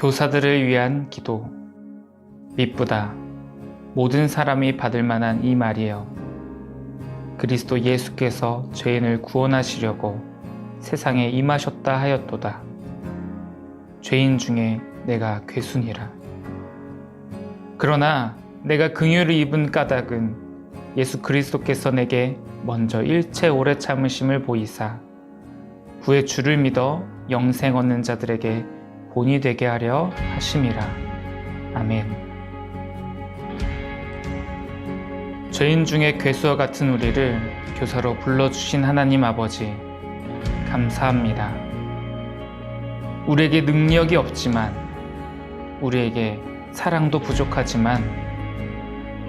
교사들을 위한 기도. 미쁘다. 모든 사람이 받을 만한 이 말이에요. 그리스도 예수께서 죄인을 구원하시려고 세상에 임하셨다 하였도다. 죄인 중에 내가 괴순이라. 그러나 내가 긍휼을 입은 까닭은 예수 그리스도께서 내게 먼저 일체 오래 참으심을 보이사 구의 주를 믿어 영생 얻는 자들에게 본이 되게 하려 하심이라. 아멘. 죄인 중에 괴수와 같은 우리를 교사로 불러주신 하나님 아버지, 감사합니다. 우리에게 능력이 없지만, 우리에게 사랑도 부족하지만,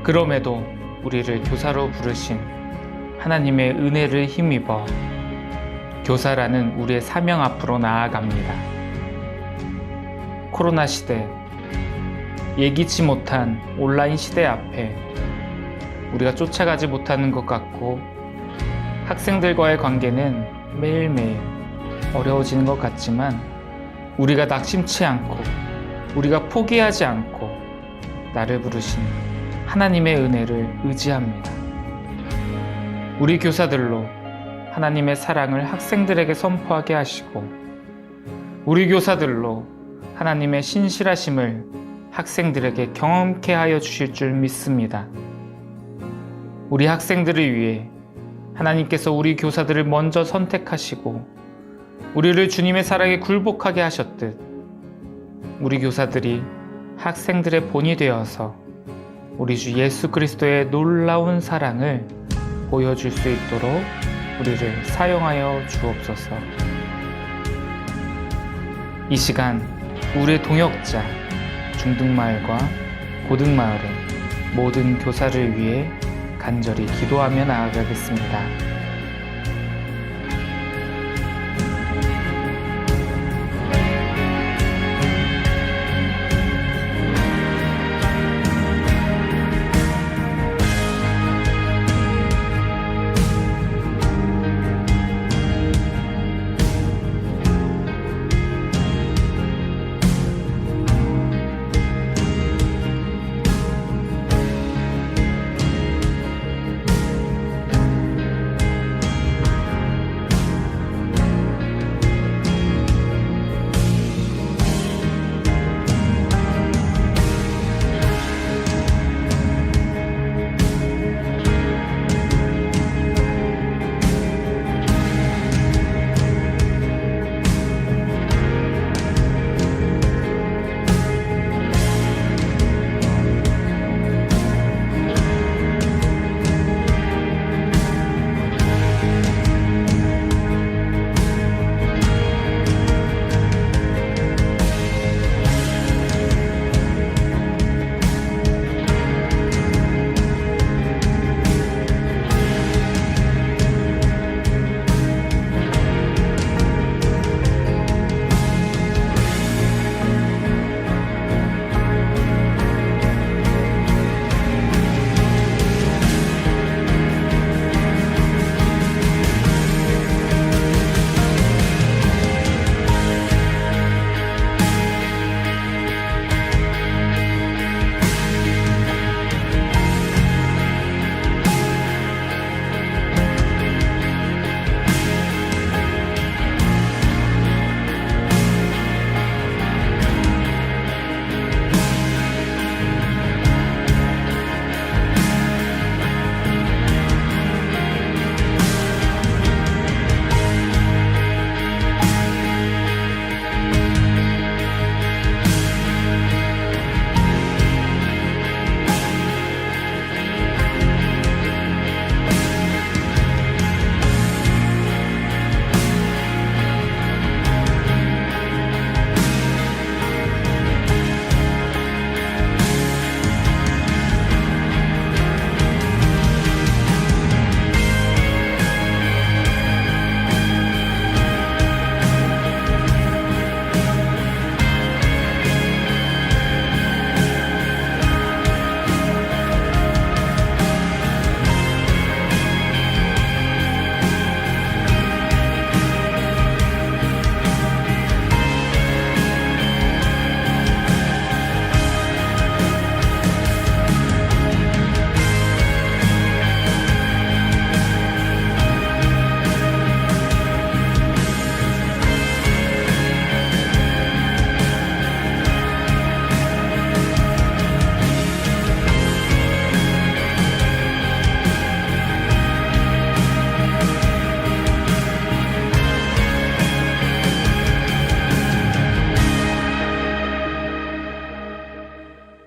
그럼에도 우리를 교사로 부르신 하나님의 은혜를 힘입어 교사라는 우리의 사명 앞으로 나아갑니다. 코로나 시대, 예기치 못한 온라인 시대 앞에 우리가 쫓아가지 못하는 것 같고 학생들과의 관계는 매일매일 어려워지는 것 같지만 우리가 낙심치 않고 우리가 포기하지 않고 나를 부르신 하나님의 은혜를 의지합니다. 우리 교사들로 하나님의 사랑을 학생들에게 선포하게 하시고 우리 교사들로 하나님의 신실하심을 학생들에게 경험케 하여 주실 줄 믿습니다. 우리 학생들을 위해 하나님께서 우리 교사들을 먼저 선택하시고 우리를 주님의 사랑에 굴복하게 하셨듯 우리 교사들이 학생들의 본이 되어서 우리 주 예수 그리스도의 놀라운 사랑을 보여줄 수 있도록 우리를 사용하여 주옵소서. 이 시간 우리의 동역자 중등마을과 고등마을의 모든 교사를 위해 간절히 기도하며 나아가겠습니다.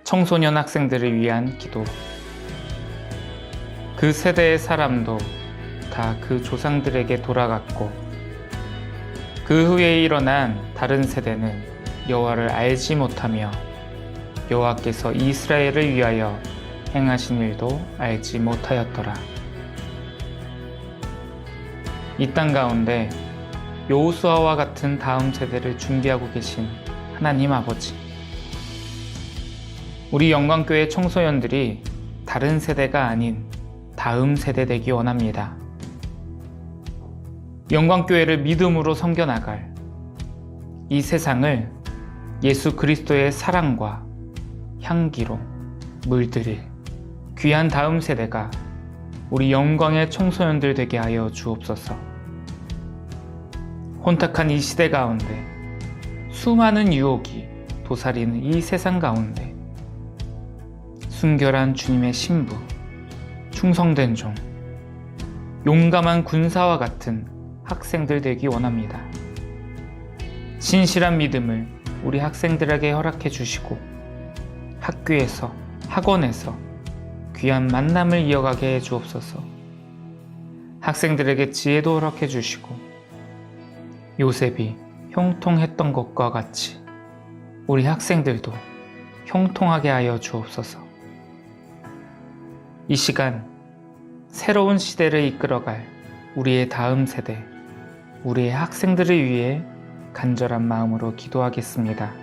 청소년 학생들을 위한 기도. 그 세대의 사람도 다 그 조상들에게 돌아갔고 그 후에 일어난 다른 세대는 여호와를 알지 못하며 여호와께서 이스라엘을 위하여 행하신 일도 알지 못하였더라. 이 땅 가운데 여호수아와 같은 다음 세대를 준비하고 계신 하나님 아버지, 우리 영광교회 청소년들이 다른 세대가 아닌 다음 세대 되기 원합니다. 영광교회를 믿음으로 섬겨나갈, 이 세상을 예수 그리스도의 사랑과 향기로 물들일 귀한 다음 세대가 우리 영광의 청소년들 되게 하여 주옵소서. 혼탁한 이 시대 가운데 수많은 유혹이 도사리는 이 세상 가운데 순결한 주님의 신부, 충성된 종, 용감한 군사와 같은 학생들 되기 원합니다. 신실한 믿음을 우리 학생들에게 허락해 주시고 학교에서, 학원에서 귀한 만남을 이어가게 해 주옵소서. 학생들에게 지혜도 허락해 주시고 요셉이 형통했던 것과 같이 우리 학생들도 형통하게 하여 주옵소서. 이 시간 새로운 시대를 이끌어갈 우리의 다음 세대, 우리의 학생들을 위해 간절한 마음으로 기도하겠습니다.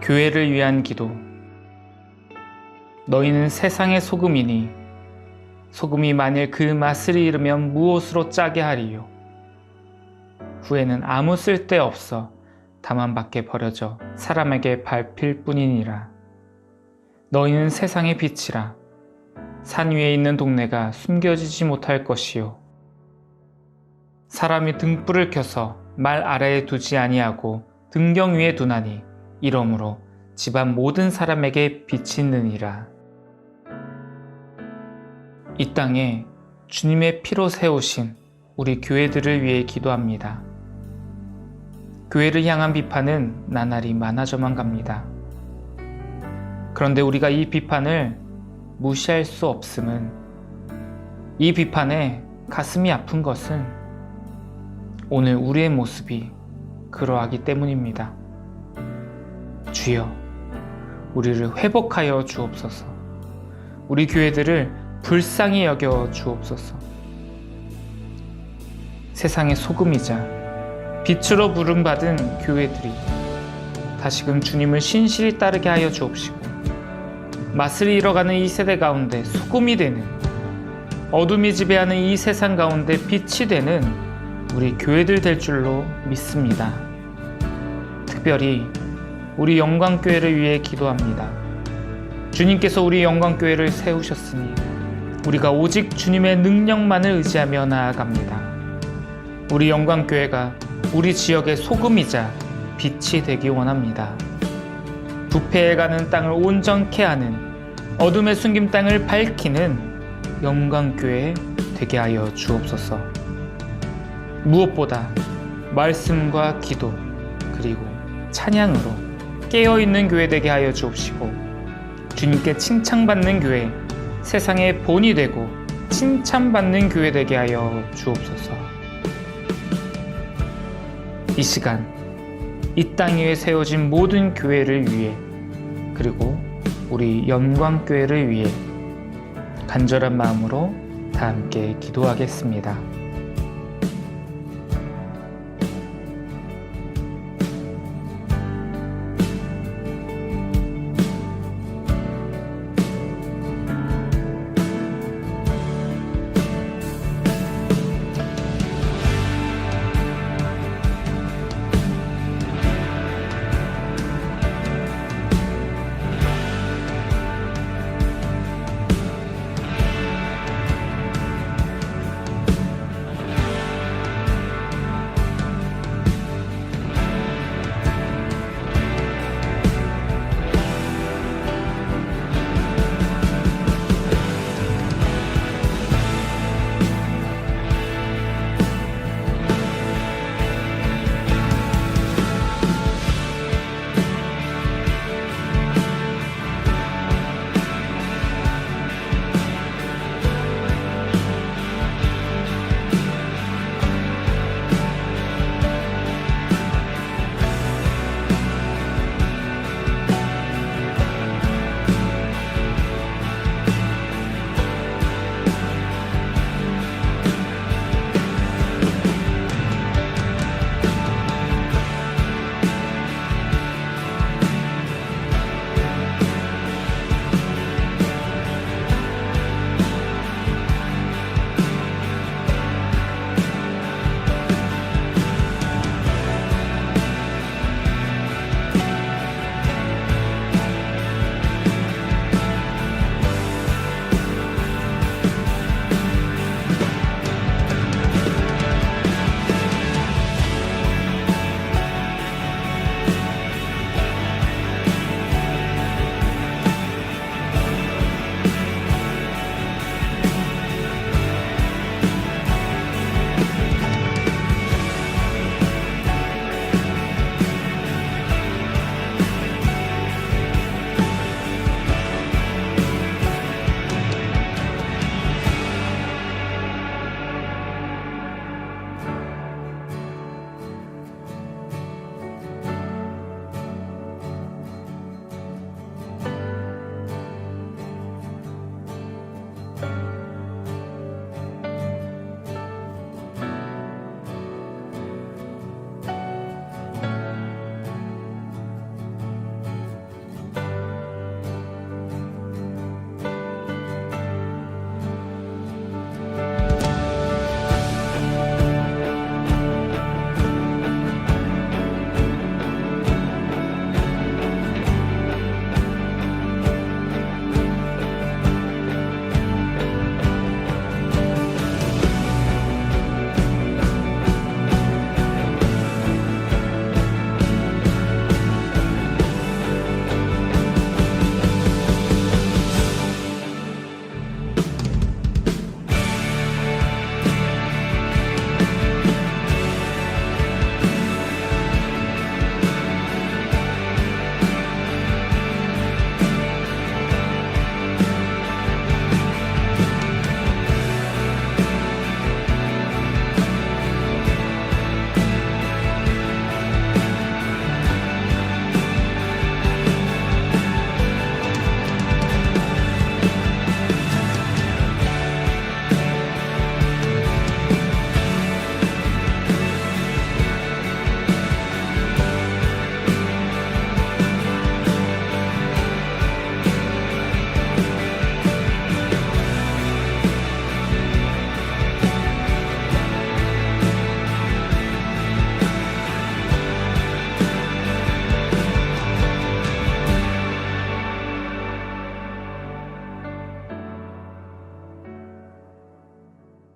교회를 위한 기도. 너희는 세상의 소금이니 소금이 만일 그 맛을 잃으면 무엇으로 짜게 하리요. 후에는 아무 쓸데 없어 다만 밖에 버려져 사람에게 밟힐 뿐이니라. 너희는 세상의 빛이라. 산 위에 있는 동네가 숨겨지지 못할 것이요. 사람이 등불을 켜서 말 아래에 두지 아니하고 등경 위에 두나니 이러므로 집안 모든 사람에게 빛이 있느니라. 이 땅에 주님의 피로 세우신 우리 교회들을 위해 기도합니다. 교회를 향한 비판은 나날이 많아져만 갑니다. 그런데 우리가 이 비판을 무시할 수 없음은, 이 비판에 가슴이 아픈 것은 오늘 우리의 모습이 그러하기 때문입니다. 주여, 우리를 회복하여 주옵소서. 우리 교회들을 불쌍히 여겨 주옵소서. 세상의 소금이자 빛으로 부름받은 교회들이 다시금 주님을 신실히 따르게 하여 주옵시고, 맛을 잃어가는 이 세대 가운데 소금이 되는, 어둠이 지배하는 이 세상 가운데 빛이 되는 우리 교회들 될 줄로 믿습니다. 특별히 우리 영광교회를 위해 기도합니다. 주님께서 우리 영광교회를 세우셨으니 우리가 오직 주님의 능력만을 의지하며 나아갑니다. 우리 영광교회가 우리 지역의 소금이자 빛이 되기 원합니다. 부패해가는 땅을 온전케 하는, 어둠의 숨김 땅을 밝히는 영광교회 되게 하여 주옵소서. 무엇보다 말씀과 기도 그리고 찬양으로 깨어있는 교회 되게 하여 주옵시고, 주님께 칭찬받는 교회, 세상의 본이 되고 칭찬받는 교회 되게 하여 주옵소서. 이 시간 이 땅 위에 세워진 모든 교회를 위해, 그리고 우리 영광교회를 위해 간절한 마음으로 다 함께 기도하겠습니다.